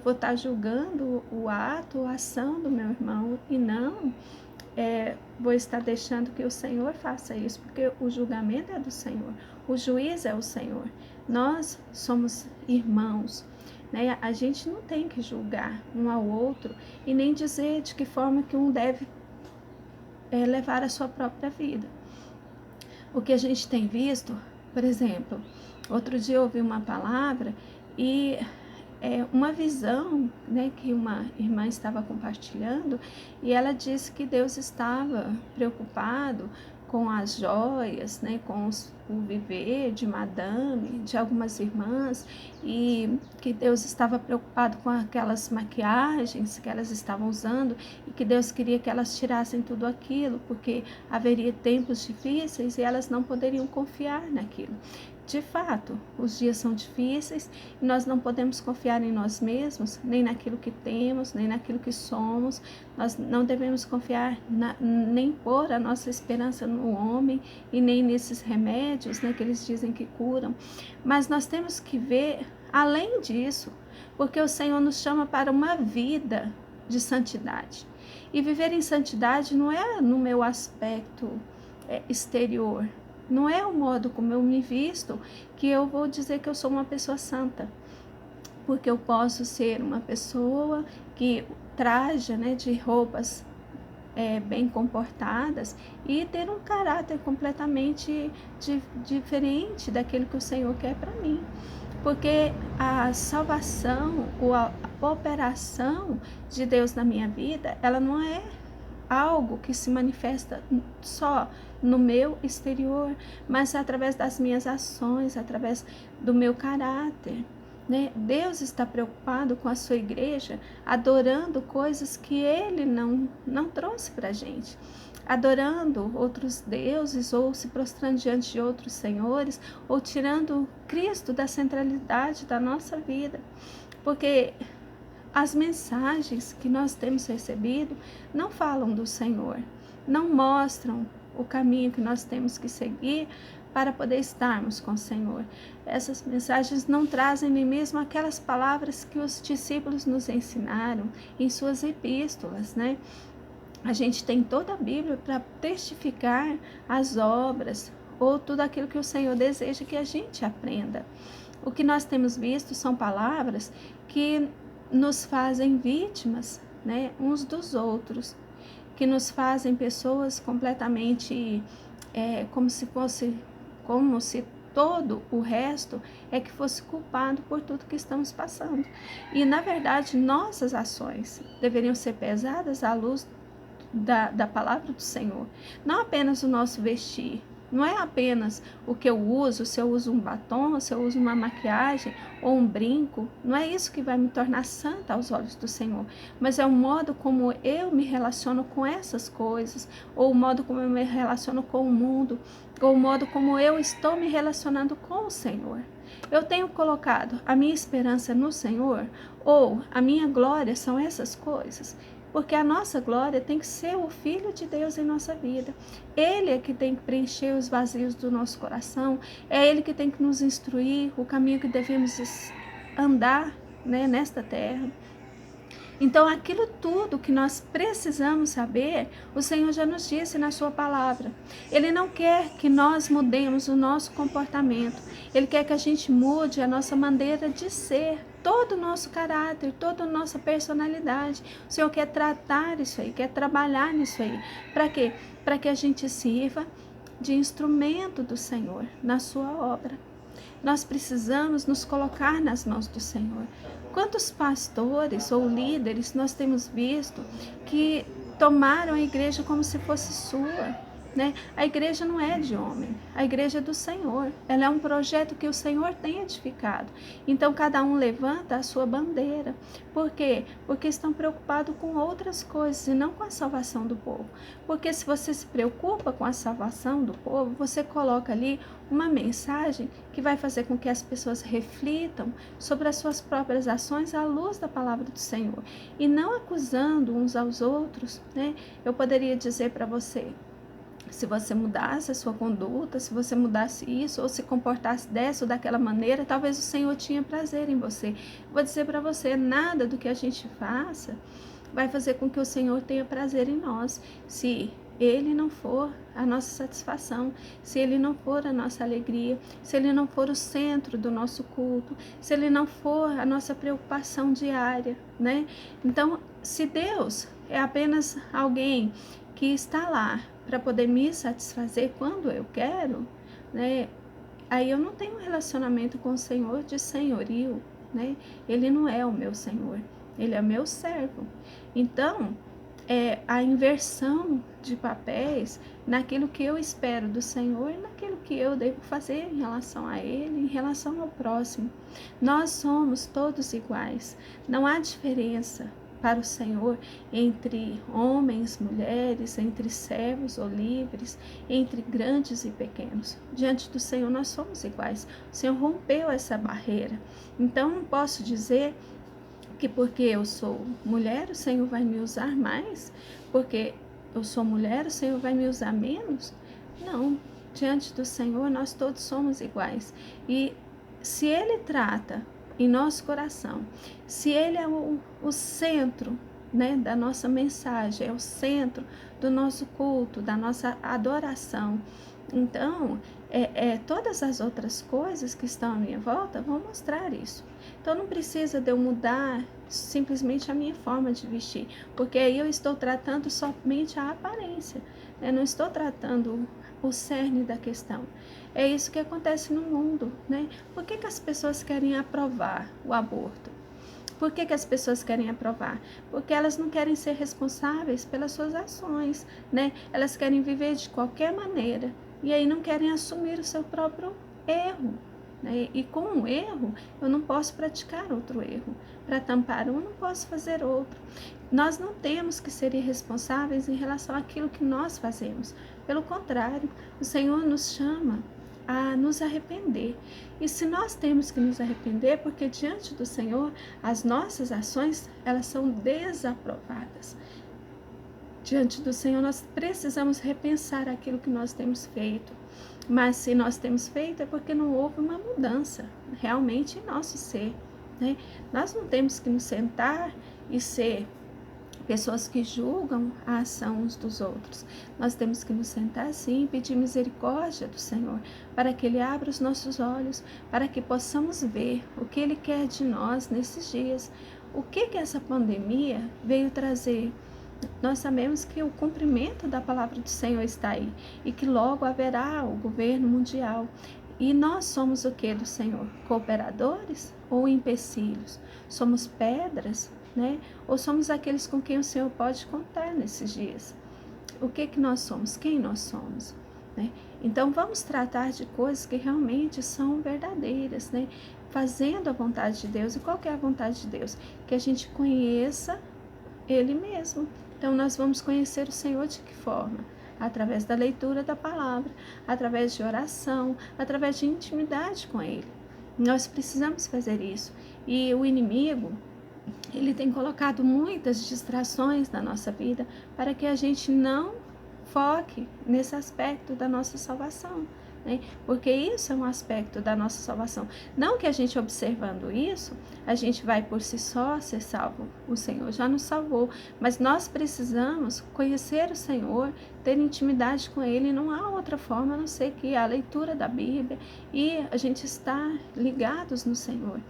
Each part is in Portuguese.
vou estar julgando o ato, a ação do meu irmão e não vou estar deixando que o Senhor faça isso, porque o julgamento é do Senhor, o juiz é o Senhor. Nós somos irmãos, né? A gente não tem que julgar um ao outro e nem dizer de que forma que um deve levar a sua própria vida. O que a gente tem visto, por exemplo, outro dia eu ouvi uma palavra e uma visão, né, que uma irmã estava compartilhando, e ela disse que Deus estava preocupado com as joias, né, com o viver de madame, de algumas irmãs, e que Deus estava preocupado com aquelas maquiagens que elas estavam usando, e que Deus queria que elas tirassem tudo aquilo, porque haveria tempos difíceis e elas não poderiam confiar naquilo. De fato, os dias são difíceis e nós não podemos confiar em nós mesmos, nem naquilo que temos, nem naquilo que somos. Nós não devemos confiar, nem pôr a nossa esperança no homem e nem nesses remédios, né, que eles dizem que curam. Mas nós temos que ver além disso, porque o Senhor nos chama para uma vida de santidade. E viver em santidade não é no meu aspecto exterior, não é o modo como eu me visto que eu vou dizer que eu sou uma pessoa santa, porque eu posso ser uma pessoa que traja, né, de roupas bem comportadas e ter um caráter completamente diferente daquilo que o Senhor quer para mim. Porque a salvação, ou a operação de Deus na minha vida, ela não é algo que se manifesta só no meu exterior, mas através das minhas ações, através do meu caráter, né? Deus está preocupado com a sua igreja, adorando coisas que Ele não trouxe para a gente, adorando outros deuses, ou se prostrando diante de outros senhores, ou tirando Cristo da centralidade da nossa vida, porque as mensagens que nós temos recebido não falam do Senhor, não mostram o caminho que nós temos que seguir para poder estarmos com o Senhor. Essas mensagens não trazem nem mesmo aquelas palavras que os discípulos nos ensinaram em suas epístolas, né? A gente tem toda a Bíblia para testificar as obras ou tudo aquilo que o Senhor deseja que a gente aprenda. O que nós temos visto são palavras que nos fazem vítimas, né, uns dos outros, que nos fazem pessoas completamente como se todo o resto é que fosse culpado por tudo que estamos passando. E, na verdade, nossas ações deveriam ser pesadas à luz da palavra do Senhor. Não apenas o nosso vestir, não é apenas o que eu uso, se eu uso um batom, se eu uso uma maquiagem ou um brinco, não é isso que vai me tornar santa aos olhos do Senhor, mas é o modo como eu me relaciono com essas coisas, ou o modo como eu me relaciono com o mundo, ou o modo como eu estou me relacionando com o Senhor. Eu tenho colocado a minha esperança no Senhor, ou a minha glória são essas coisas? Porque a nossa glória tem que ser o Filho de Deus em nossa vida. Ele é que tem que preencher os vazios do nosso coração, é Ele que tem que nos instruir o caminho que devemos andar, né, nesta terra. Então, aquilo tudo que nós precisamos saber, o Senhor já nos disse na sua palavra. Ele não quer que nós mudemos o nosso comportamento. Ele quer que a gente mude a nossa maneira de ser, todo o nosso caráter, toda a nossa personalidade. O Senhor quer tratar isso aí, quer trabalhar nisso aí. Para quê? Para que a gente sirva de instrumento do Senhor na sua obra. Nós precisamos nos colocar nas mãos do Senhor. Quantos pastores ou líderes nós temos visto que tomaram a igreja como se fosse sua, né? A igreja não é de homem, a igreja é do Senhor. Ela é um projeto que o Senhor tem edificado. Então cada um levanta a sua bandeira. Por quê? Porque estão preocupados com outras coisas e não com a salvação do povo. Porque se você se preocupa com a salvação do povo, você coloca ali uma mensagem que vai fazer com que as pessoas reflitam sobre as suas próprias ações à luz da palavra do Senhor. E não acusando uns aos outros, né? Eu poderia dizer para você: Se você mudasse a sua conduta, se você mudasse isso, ou se comportasse dessa ou daquela maneira, talvez o Senhor tinha prazer em você. Vou dizer para você, nada do que a gente faça vai fazer com que o Senhor tenha prazer em nós, se Ele não for a nossa satisfação, se Ele não for a nossa alegria, se Ele não for o centro do nosso culto, se Ele não for a nossa preocupação diária, né? Então, se Deus é apenas alguém que está lá para poder me satisfazer quando eu quero, né? Aí eu não tenho um relacionamento com o Senhor de senhorio, né? Ele não é o meu Senhor, Ele é meu servo. Então, a inversão de papéis naquilo que eu espero do Senhor e naquilo que eu devo fazer em relação a Ele, em relação ao próximo. Nós somos todos iguais, não há diferença para o Senhor entre homens, mulheres, entre servos ou livres, entre grandes e pequenos. Diante do Senhor nós somos iguais. O Senhor rompeu essa barreira. Então não posso dizer que porque eu sou mulher, o Senhor vai me usar mais, porque eu sou mulher, o Senhor vai me usar menos. Não, diante do Senhor nós todos somos iguais. E se Ele trata em nosso coração, se Ele é o centro, né, da nossa mensagem, é o centro do nosso culto, da nossa adoração, então todas as outras coisas que estão à minha volta vão mostrar isso. Então não precisa de eu mudar simplesmente a minha forma de vestir, porque aí eu estou tratando somente a aparência, né? Não estou tratando o cerne da questão. É isso que acontece no mundo, né? Por que as pessoas querem aprovar o aborto? Por que as pessoas querem aprovar? Porque elas não querem ser responsáveis pelas suas ações, né? Elas querem viver de qualquer maneira e aí não querem assumir o seu próprio erro, né? E com um erro, eu não posso praticar outro erro. Para tampar um, eu não posso fazer outro. Nós não temos que ser irresponsáveis em relação àquilo que nós fazemos. Pelo contrário, o Senhor nos chama a nos arrepender. E se nós temos que nos arrepender, porque diante do Senhor, as nossas ações, elas são desaprovadas. Diante do Senhor, nós precisamos repensar aquilo que nós temos feito. Mas se nós temos feito, é porque não houve uma mudança realmente em nosso ser, né? Nós não temos que nos sentar e ser pessoas que julgam a ação uns dos outros. Nós temos que nos sentar sim e pedir misericórdia do Senhor, para que Ele abra os nossos olhos, para que possamos ver o que Ele quer de nós nesses dias. O que essa pandemia veio trazer? Nós sabemos que o cumprimento da palavra do Senhor está aí e que logo haverá o governo mundial. E nós somos o que do Senhor? Cooperadores ou empecilhos? Somos pedras, né? Ou somos aqueles com quem o Senhor pode contar nesses dias? O que nós somos? Quem nós somos? Né? Então vamos tratar de coisas que realmente são verdadeiras, né? Fazendo a vontade de Deus. E qual que é a vontade de Deus? Que a gente conheça Ele mesmo. Então nós vamos conhecer o Senhor de que forma? Através da leitura da palavra, através de oração, através de intimidade com Ele. Nós precisamos fazer isso. E o inimigo, ele tem colocado muitas distrações na nossa vida para que a gente não foque nesse aspecto da nossa salvação, né? Porque isso é um aspecto da nossa salvação. Não que a gente observando isso, a gente vai por si só ser salvo. O Senhor já nos salvou, mas nós precisamos conhecer o Senhor, ter intimidade com Ele. Não há outra forma a não ser que a leitura da Bíblia e a gente estar ligados no Senhor.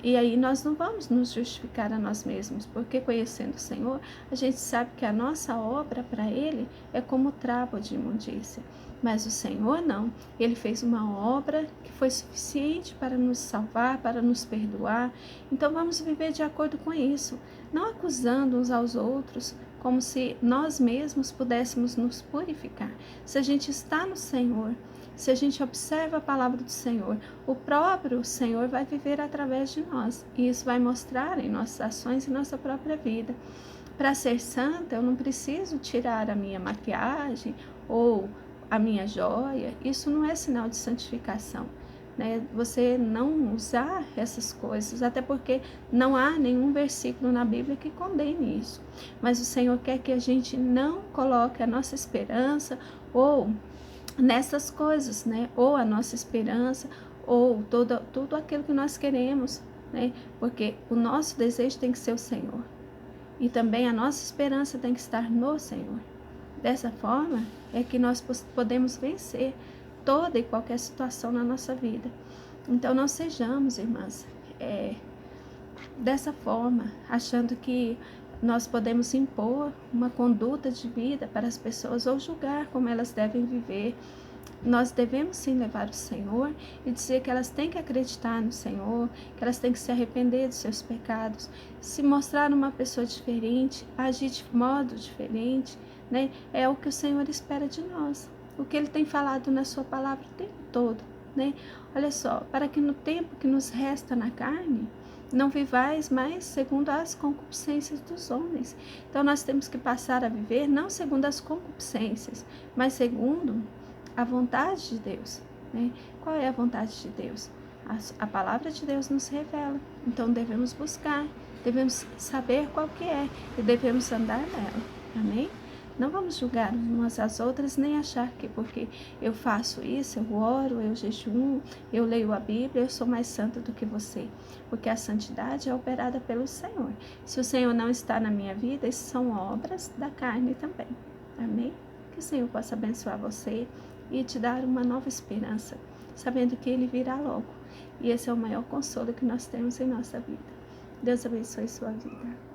E aí nós não vamos nos justificar a nós mesmos, porque conhecendo o Senhor, a gente sabe que a nossa obra para Ele é como trapo de imundícia. Mas o Senhor não. Ele fez uma obra que foi suficiente para nos salvar, para nos perdoar. Então vamos viver de acordo com isso, não acusando uns aos outros, como se nós mesmos pudéssemos nos purificar. Se a gente está no Senhor, se a gente observa a palavra do Senhor, o próprio Senhor vai viver através de nós. E isso vai mostrar em nossas ações e nossa própria vida. Para ser santa, eu não preciso tirar a minha maquiagem ou a minha joia. Isso não é sinal de santificação. né? Você não usar essas coisas, até porque não há nenhum versículo na Bíblia que condene isso. Mas o Senhor quer que a gente não coloque a nossa esperança ou nessas coisas, né? Ou a nossa esperança, ou tudo aquilo que nós queremos, né? Porque o nosso desejo tem que ser o Senhor. E também a nossa esperança tem que estar no Senhor. Dessa forma é que nós podemos vencer toda e qualquer situação na nossa vida. Então não sejamos, irmãs, dessa forma, achando que nós podemos impor uma conduta de vida para as pessoas ou julgar como elas devem viver. Nós devemos sim levar o Senhor e dizer que elas têm que acreditar no Senhor, que elas têm que se arrepender dos seus pecados, se mostrar uma pessoa diferente, agir de modo diferente, né? É o que o Senhor espera de nós, o que Ele tem falado na sua palavra o tempo todo, né? Olha só, para que no tempo que nos resta na carne, não vivais mais segundo as concupiscências dos homens. Então nós temos que passar a viver não segundo as concupiscências, mas segundo a vontade de Deus, né? Qual é a vontade de Deus? A palavra de Deus nos revela, então devemos buscar, devemos saber qual que é e devemos andar nela, amém? Não vamos julgar umas às outras, nem achar que porque eu faço isso, eu oro, eu jejuo, eu leio a Bíblia, eu sou mais santa do que você, porque a santidade é operada pelo Senhor. Se o Senhor não está na minha vida, isso são obras da carne também, amém? Que o Senhor possa abençoar você e te dar uma nova esperança, sabendo que Ele virá logo. E esse é o maior consolo que nós temos em nossa vida. Deus abençoe sua vida.